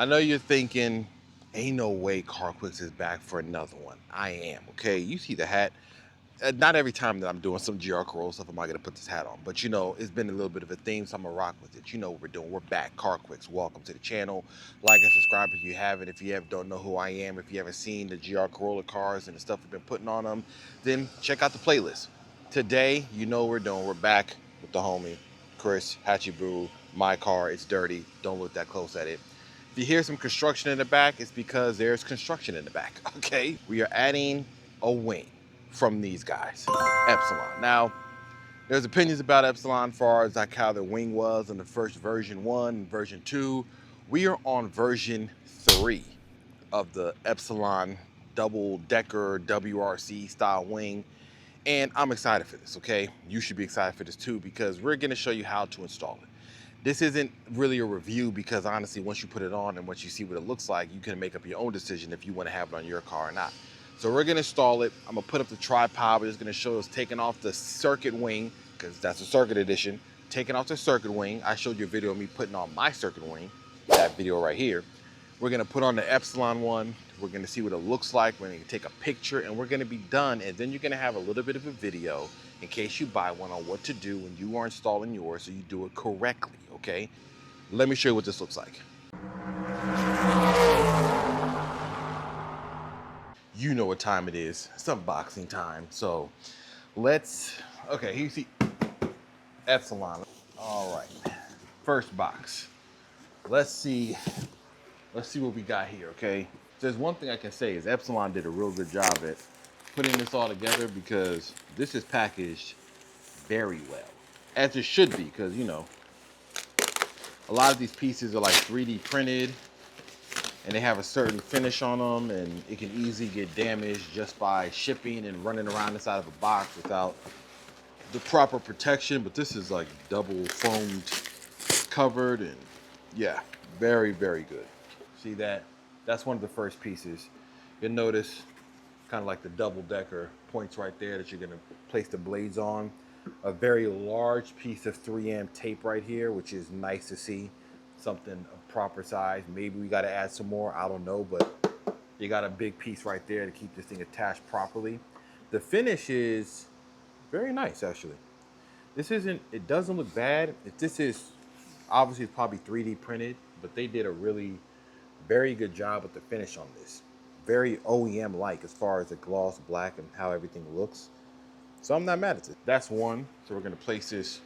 I know you're thinking, ain't no way CarQuicks is back for another one. I am, okay? You see the hat. Not every time that I'm doing some GR Corolla stuff am I gonna put this hat on, but you know, it's been a little bit of a theme, so I'm gonna rock with it. You know what we're doing. We're back. CarQuicks. Welcome to the channel. Like and subscribe if you haven't. If you don't know who I am, if you haven't seen the GR Corolla cars and the stuff we've been putting on them, then check out the playlist. Today, you know what we're doing. We're back with the homie, Chris Hatchiboo. My car, it's dirty. Don't look that close at it. If you hear some construction in the back, it's because there's construction in the back, okay? We are adding a wing from these guys, Epsilon. Now, there's opinions about Epsilon as far as like how the wing was in the first version 1 and version 2. We are on version 3 of the Epsilon double-decker WRC style wing. And I'm excited for this, okay? You should be excited for this too, because we're gonna show you how to install it. This isn't really a review because honestly, once you put it on and once you see what it looks like, you can make up your own decision if you want to have it on your car or not. So we're gonna install it. I'm gonna put up the tripod. We're just gonna show us taking off the circuit wing, because that's a circuit edition. Taking off the circuit wing. I showed you a video of me putting on my circuit wing, that video right here. We're gonna put on the Epsilon one. We're gonna see what it looks like. We're gonna take a picture and we're gonna be done. And then you're gonna have a little bit of a video in case you buy one on what to do when you are installing yours so you do it correctly, okay? Let me show you what this looks like. You know what time it is. It's unboxing time. So okay, here you see Epsilon. All right, first box. Let's see what we got here, okay? There's one thing I can say is Epsilon did a real good job at putting this all together because this is packaged very well, as it should be, because you know, a lot of these pieces are like 3D printed and they have a certain finish on them, and it can easily get damaged just by shipping and running around inside of a box without the proper protection. But this is like double foamed covered, and yeah, very, very good. See that? That's one of the first pieces. You'll notice kind of like the double decker points right there that you're gonna place the blades on. A very large piece of 3M tape right here, which is nice to see. Something of proper size. Maybe we gotta add some more, I don't know, but you got a big piece right there to keep this thing attached properly. The finish is very nice, actually. It doesn't look bad. This is, obviously it's probably 3D printed, but they did a really very good job with the finish on this. Very OEM-like as far as the gloss black and how everything looks. So I'm not mad at it. That's one. So we're gonna place this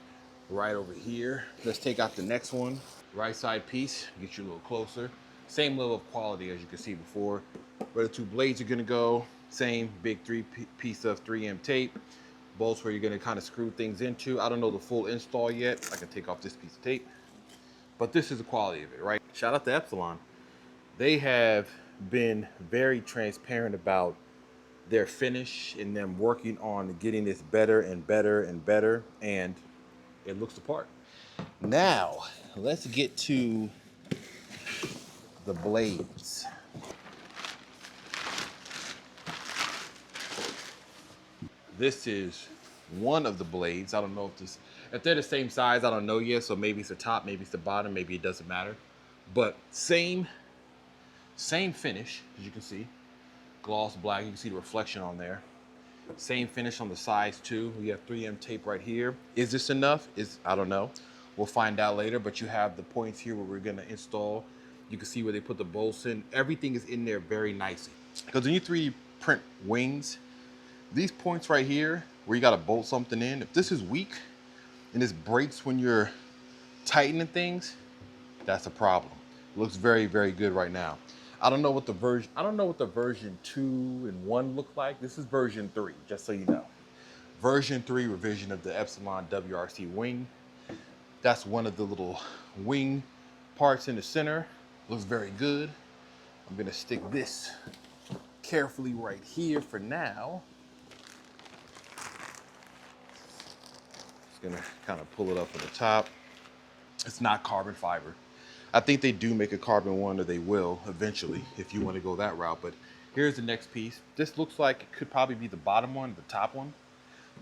right over here. Let's take out the next one. Right side piece, get you a little closer. Same level of quality as you can see before. Where the two blades are gonna go, same big piece of 3M tape. Bolts where you're gonna kind of screw things into. I don't know the full install yet. I can take off this piece of tape. But this is the quality of it, right? Shout out to Epsilon. They have been very transparent about their finish and them working on getting this better and better and better, and it looks the part. Now, let's get to the blades. This is one of the blades. I don't know if they're the same size, I don't know yet, so maybe it's the top, maybe it's the bottom, maybe it doesn't matter. But same finish, as you can see. Gloss black, you can see the reflection on there. Same finish on the sides too. We have 3M tape right here. Is this enough? I don't know. We'll find out later, but you have the points here where we're gonna install. You can see where they put the bolts in. Everything is in there very nicely. Because when you 3D print wings, these points right here, where you gotta bolt something in, if this is weak and this breaks when you're tightening things, that's a problem. It looks very, very good right now. I don't know what the version 2 and 1 look like. This is version 3, just so you know. Version 3 revision of the Epsilon WRC Wing. That's one of the little wing parts in the center. Looks very good. I'm gonna stick this carefully right here for now. Just gonna kind of pull it up from the top. It's not carbon fiber. I think they do make a carbon one, or they will eventually if you want to go that route. But here's the next piece. This looks like it could probably be the bottom one, the top one,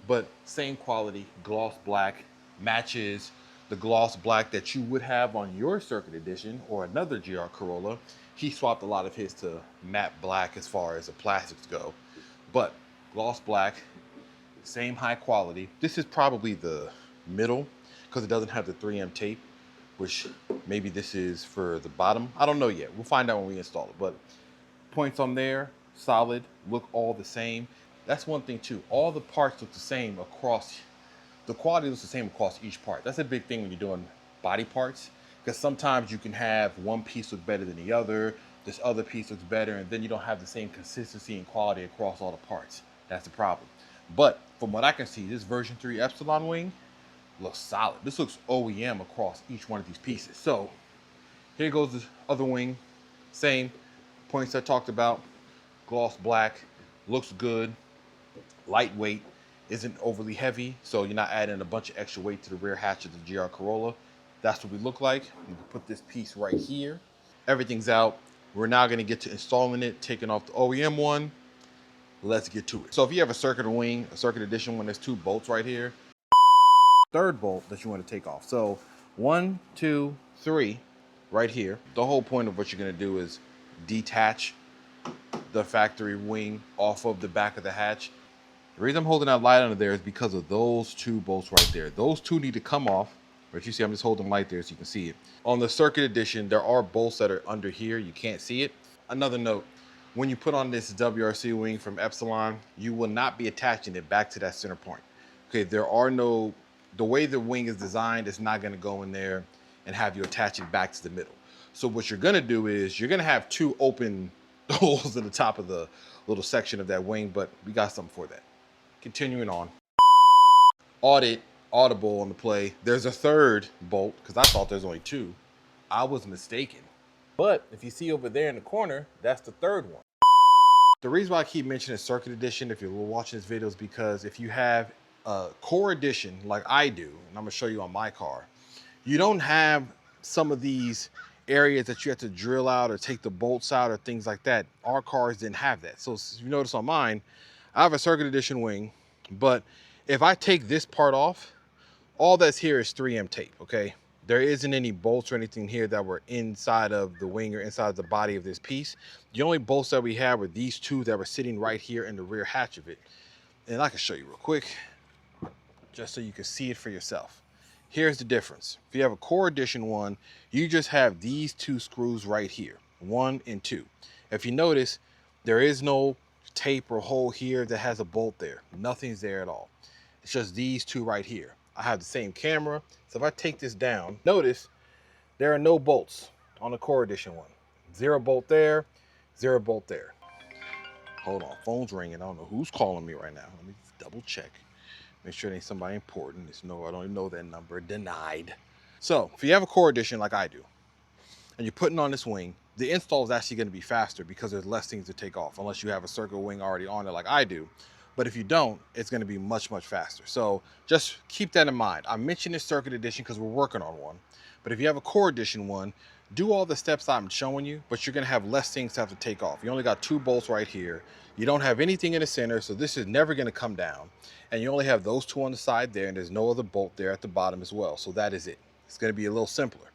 but same quality, gloss black, matches the gloss black that you would have on your Circuit Edition or another GR Corolla. He swapped a lot of his to matte black as far as the plastics go. But gloss black, same high quality. This is probably the middle because it doesn't have the 3M tape, which maybe this is for the bottom. I don't know yet. We'll find out when we install it. But points on there, solid, look all the same. That's one thing too. All the parts look the same across, the quality looks the same across each part. That's a big thing when you're doing body parts, because sometimes you can have one piece look better than the other, this other piece looks better, and then you don't have the same consistency and quality across all the parts. That's the problem. But from what I can see, this version 3 Epsilon wing looks solid. This looks OEM across each one of these pieces. So here goes the other wing, same points I talked about. Gloss black, looks good, lightweight, isn't overly heavy, so you're not adding a bunch of extra weight to the rear hatch of the GR Corolla. That's what we look like. You can put this piece right here. Everything's out. We're now gonna get to installing it, taking off the OEM one. Let's get to it. So if you have a Circuit wing, a Circuit Edition one, there's 2 bolts right here. Third bolt that you want to take off. So 1, 2, 3 right here. The whole point of what you're going to do is detach the factory wing off of the back of the hatch. The reason I'm holding that light under there is because of those 2 bolts right there. Those 2 need to come off. But you see, I'm just holding light there so you can see it. On the Circuit Edition, there are bolts that are under here. You can't see it. Another note, when you put on this WRC wing from Epsilon, you will not be attaching it back to that center point. Okay, there are no, the way the wing is designed, it's not gonna go in there and have you attach it back to the middle. So what you're gonna do is you're gonna have 2 open holes in the top of the little section of that wing, but we got something for that. Continuing on. Audible on the play. There's a 3rd bolt, because I thought there's only 2. I was mistaken. But if you see over there in the corner, that's the 3rd one. The reason why I keep mentioning Circuit Edition, if you're watching this video, is because if you have a Core Edition like I do, and I'm gonna show you on my car, you don't have some of these areas that you have to drill out or take the bolts out or things like that. Our cars didn't have that. So if you notice on mine, I have a Circuit Edition wing, but if I take this part off, all that's here is 3M tape, okay? There isn't any bolts or anything here that were inside of the wing or inside the body of this piece. The only bolts that we have were these 2 that were sitting right here in the rear hatch of it. And I can show you real quick, just so you can see it for yourself. Here's the difference. If you have a Core Edition one, you just have these 2 screws right here, 1 and 2. If you notice, there is no tape or hole here that has a bolt there. Nothing's there at all. It's just these 2 right here. I have the same camera, so if I take this down, notice there are no bolts on the Core Edition one. 0 bolt there, 0 bolt there. Hold on, phone's ringing. I don't know who's calling me right now. Let me double check. Make sure it ain't somebody important. It's no, I don't even know that number. Denied. So if you have a Core Edition like I do, and you're putting on this wing, the install is actually going to be faster because there's less things to take off, unless you have a Circuit wing already on it like I do. But if you don't, it's going to be much, much faster. So just keep that in mind. I mentioned this Circuit Edition because we're working on one. But if you have a Core Edition one, do all the steps I'm showing you, but you're going to have less things to have to take off. You only got 2 bolts right here. You don't have anything in the center, so this is never going to come down. And you only have those 2 on the side there, and there's no other bolt there at the bottom as well. So that is it. It's going to be a little simpler.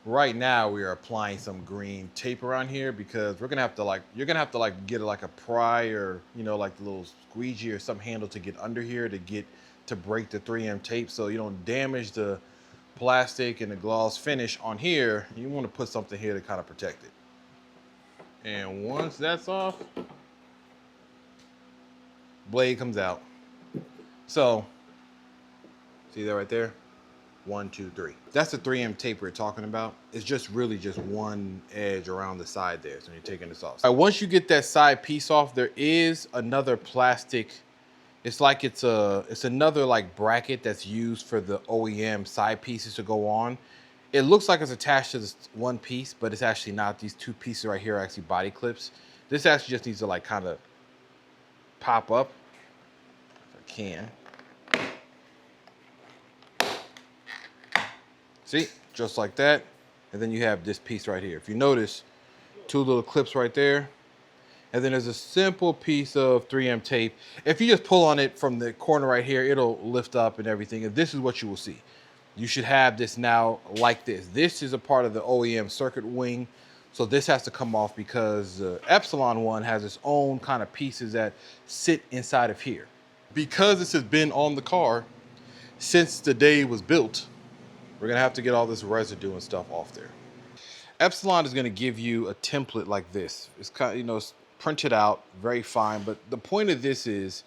Right now we are applying some green tape around here because we're gonna have to you're gonna have to get like a pry or, you know, like the little squeegee or some handle to get under here to break the 3M tape so you don't damage the plastic and the gloss finish on here. You want to put something here to kind of protect it. And once that's off, blade comes out. So see that right there? 1, 2, 3. That's the 3M tape we're talking about. It's just really just one edge around the side there. So you're taking this off. All right, once you get that side piece off, there is another plastic. It's like it's another like bracket that's used for the OEM side pieces to go on. It looks like it's attached to this one piece, but it's actually not. These 2 pieces right here are actually body clips. This actually just needs to like kind of pop up if I can. See, just like that. And then you have this piece right here. If you notice, 2 little clips right there. And then there's a simple piece of 3M tape. If you just pull on it from the corner right here, it'll lift up and everything. And this is what you will see. You should have this now like this. This is a part of the OEM circuit wing. So this has to come off because the Epsilon one has its own kind of pieces that sit inside of here. Because this has been on the car since the day it was built, we're gonna have to get all this residue and stuff off there. Epsilon is gonna give you a template like this. It's kind of, it's printed out, very fine. But the point of this is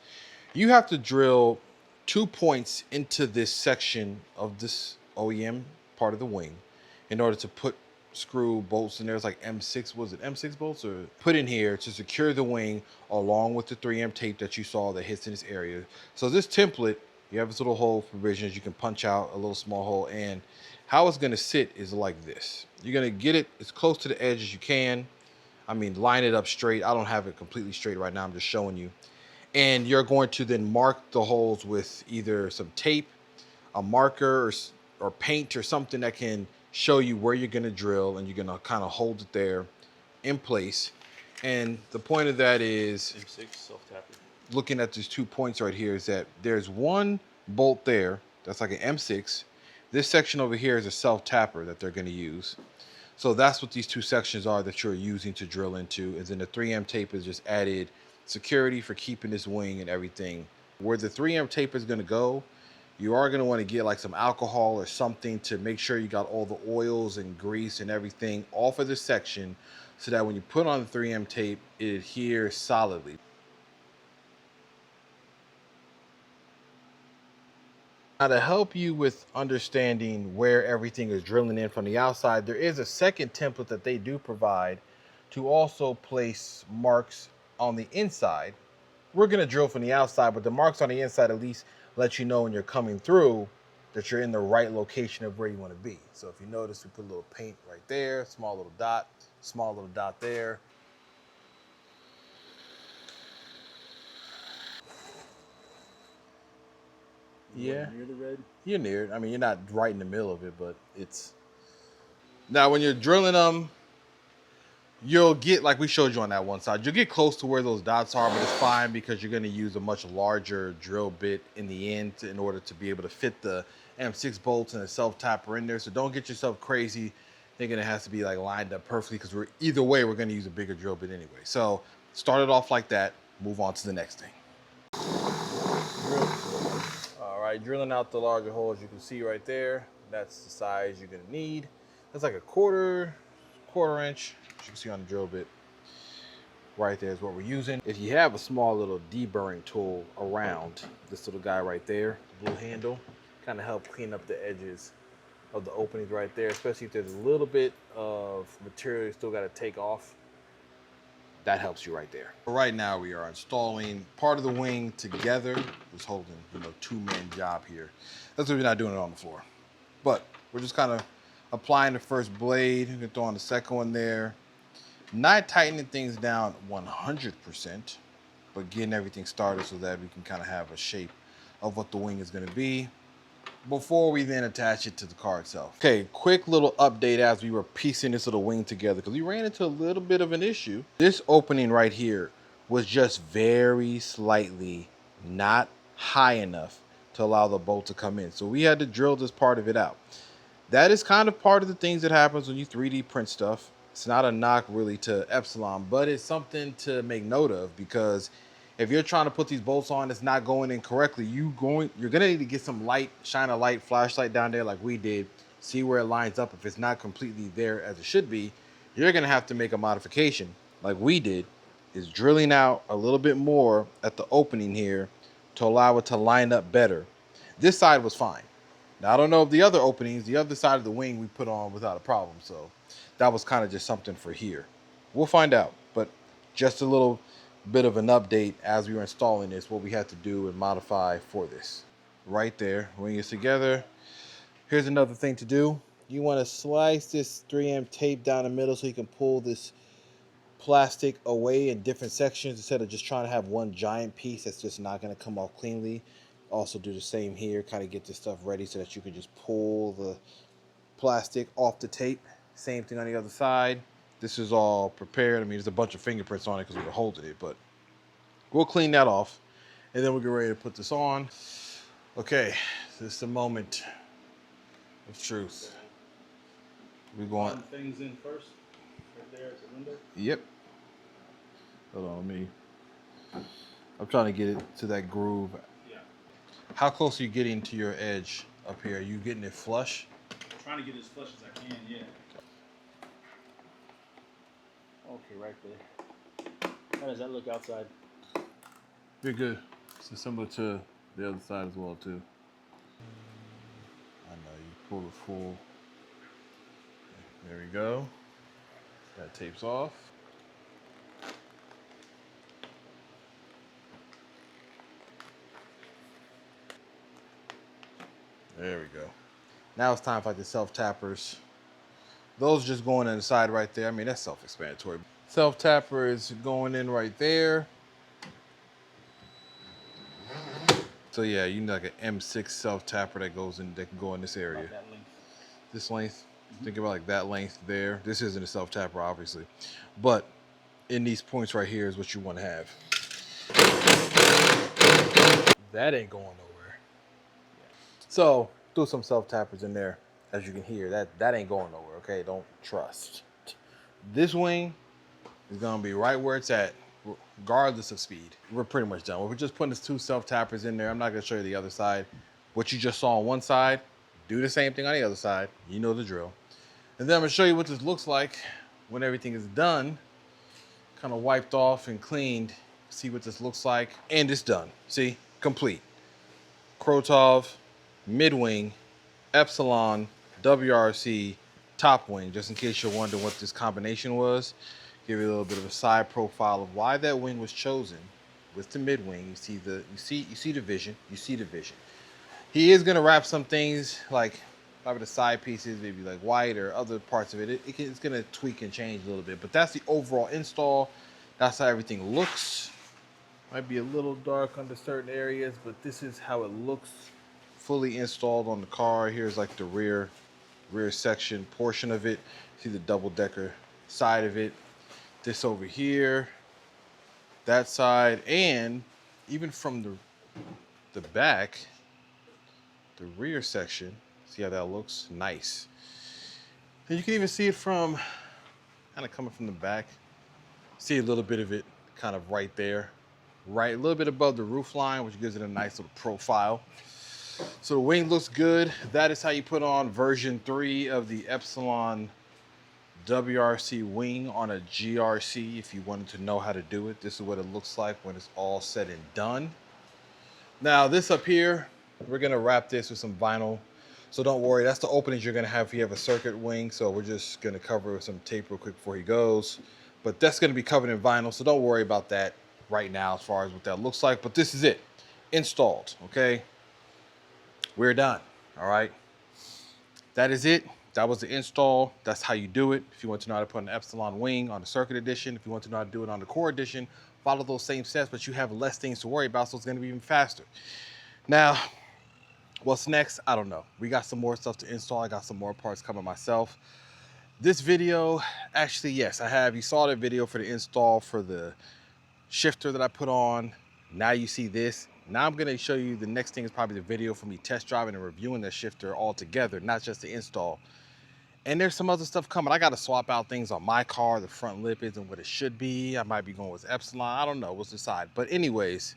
you have to drill 2 points into this section of this OEM part of the wing in order to put screw bolts in there. It's like M6, was it M6 bolts, or put in here to secure the wing along with the 3M tape that you saw that hits in this area. So this template, you have this little hole provisions. You can punch out a little small hole, and how it's going to sit is like this. You're going to get it as close to the edge as you can. I mean, line it up straight. I don't have it completely straight right now. I'm just showing you. And you're going to then mark the holes with either some tape, a marker, or paint or something that can show you where you're going to drill, and you're going to kind of hold it there in place. And the point of that is, M6 self-tapping. Looking at these 2 points right here, is that there's one bolt there that's like an M6. This section over here is a self-tapper that they're going to use. So that's what these two sections are that you're using to drill into. And then the 3M tape is just added security for keeping this wing and everything. Where the 3M tape is going to go, you are going to want to get like some alcohol or something to make sure you got all the oils and grease and everything off of this section, so that when you put on the 3M tape, it adheres solidly. Now, to help you with understanding where everything is drilling in from the outside, there is a second template that they do provide to also place marks on the inside. We're going to drill from the outside, but the marks on the inside at least let you know when you're coming through that you're in the right location of where you want to be. So if you notice, we put a little paint right there, small little dot there. Yeah, near the red. You're near it. I mean, you're not right in the middle of it, but it's... Now, when you're drilling them, you'll get, like we showed you on that one side, you'll get close to where those dots are, but it's fine because you're going to use a much larger drill bit in the end in order to be able to fit the M6 bolts and a self-tapper in there. So don't get yourself crazy thinking it has to be like lined up perfectly, because either way, we're going to use a bigger drill bit anyway. So start it off like that, move on to the next thing. All right, drilling out the larger holes, you can see right there, that's the size you're going to need. That's like a quarter inch. As you can see on the drill bit, right there is what we're using. If you have a small little deburring tool around, this little guy right there, blue handle, kind of help clean up the edges of the openings right there, especially if there's a little bit of material you still got to take off. That helps you right there. Right now we are installing part of the wing together. Just holding, two-man job here. That's why we're not doing it on the floor. But we're just kind of applying the first blade. We're throwing the second one there. Not tightening things down 100%, but getting everything started so that we can kind of have a shape of what the wing is going to be before we then attach it to the car itself. Okay, quick little update as we were piecing this little wing together, because we ran into a little bit of an issue. This opening right here was just very slightly not high enough to allow the bolt to come in. So we had to drill this part of it out. That is kind of part of the things that happens when you 3D print stuff. It's not a knock really to Epsilon, but it's something to make note of, because if you're trying to put these bolts on, it's not going in correctly. You're gonna need to get some light, shine a light, flashlight down there like we did, see where it lines up. If it's not completely there as it should be, you're gonna have to make a modification like we did, is drilling out a little bit more at the opening here to allow it to line up better. This side was fine. Now, I don't know if the other openings, the other side of the wing we put on without a problem. So that was kind of just something for here. We'll find out, but just a little bit of an update as we were installing this, what we had to do and modify for this. Right there, wing is together. Here's another thing to do. You want to slice this 3M tape down the middle so you can pull this plastic away in different sections instead of just trying to have one giant piece that's just not going to come off cleanly. Also do the same here, kind of get this stuff ready so that you can just pull the plastic off the tape. Same thing on the other side. This is all prepared. I mean, there's a bunch of fingerprints on it because we were holding it, but we'll clean that off. And then we'll get ready to put this on. Okay, this is the moment of truth. We're going. Things in first, right there at the window. Yep. Hold on, I'm trying to get it to that groove. Yeah. How close are you getting to your edge up here? Are you getting it flush? I'm trying to get as flush as I can, yeah. Okay, right there. How does that look outside? You're good. It's similar to the other side as well, too. I know, you pull it full. There we go. That tapes off. There we go. Now it's time for like the self-tappers. Those just going in the side right there. I mean, that's self-explanatory. Self-tapper is going in right there. So yeah, you need like an M6 self-tapper that goes in, that can go in this area. About that length. This length. Think about like that length there. This isn't a self-tapper, obviously. But in these points right here is what you want to have. That ain't going nowhere. So threw some self-tappers in there. As you can hear, that ain't going nowhere, okay? Don't trust. This wing is gonna be right where it's at, regardless of speed. We're pretty much done. We're just putting these 2 self-tappers in there. I'm not gonna show you the other side. What you just saw on one side, do the same thing on the other side. You know the drill. And then I'm gonna show you what this looks like when everything is done, kind of wiped off and cleaned. See what this looks like, and it's done. See, complete. Krotov, mid-wing, Epsilon WRC top wing. Just in case you're wondering what this combination was, give you a little bit of a side profile of why that wing was chosen with the mid wing. You see the vision. You see the vision. He is gonna wrap some things like probably the side pieces, maybe like white or other parts of it. It's gonna tweak and change a little bit, but that's the overall install. That's how everything looks. Might be a little dark under certain areas, but this is how it looks fully installed on the car. Here's like the rear section portion of it. See the double-decker side of it. This over here, that side, and even from the back, the rear section. See how that looks? Nice. And you can even see it from kind of coming from the back. See a little bit of it kind of right there, right a little bit above the roof line, which gives it a nice little profile. So the wing looks good. That is how you put on version 3 of the Epsilon WRC Wing on a GRC. If you wanted to know how to do it, this is what it looks like when it's all said and done. Now this up here, we're gonna wrap this with some vinyl. So don't worry, that's the openings you're gonna have if you have a circuit wing. So we're just gonna cover it with some tape real quick before he goes. But that's gonna be covered in vinyl, so don't worry about that right now as far as what that looks like. But this is it, installed, okay? We're done, all right? That is it. That was the install. That's how you do it. If you want to know how to put an Epsilon wing on the circuit edition, if you want to know how to do it on the core edition, follow those same steps, but you have less things to worry about, so it's gonna be even faster. Now, what's next? I don't know. We got some more stuff to install. I got some more parts coming myself. This video, actually, yes, I have. You saw the video for the install for the shifter that I put on. Now you see this. Now I'm gonna show you the next thing is probably the video for me test driving and reviewing the shifter all together, not just the install. And there's some other stuff coming. I gotta swap out things on my car. The front lip isn't what it should be. I might be going with Epsilon. I don't know, we'll decide. But anyways,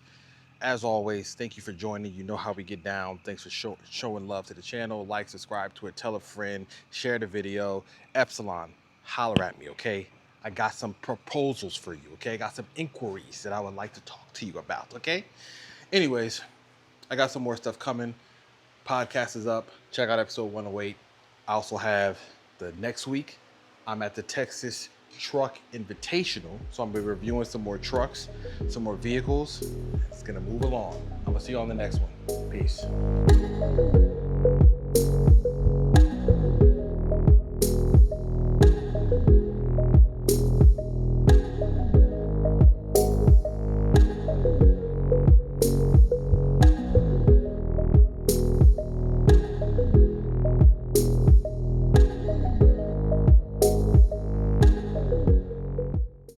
as always, thank you for joining. You know how we get down. Thanks for showing love to the channel. Like, subscribe to it, tell a friend, share the video. Epsilon, holler at me, okay? I got some proposals for you, okay? I got some inquiries that I would like to talk to you about, okay? Anyways, I got some more stuff coming. Podcast is up. Check out episode 108. I also have the next week, I'm at the Texas Truck Invitational. So I'm gonna be reviewing some more trucks, some more vehicles. It's gonna move along. I'm gonna see you on the next one. Peace.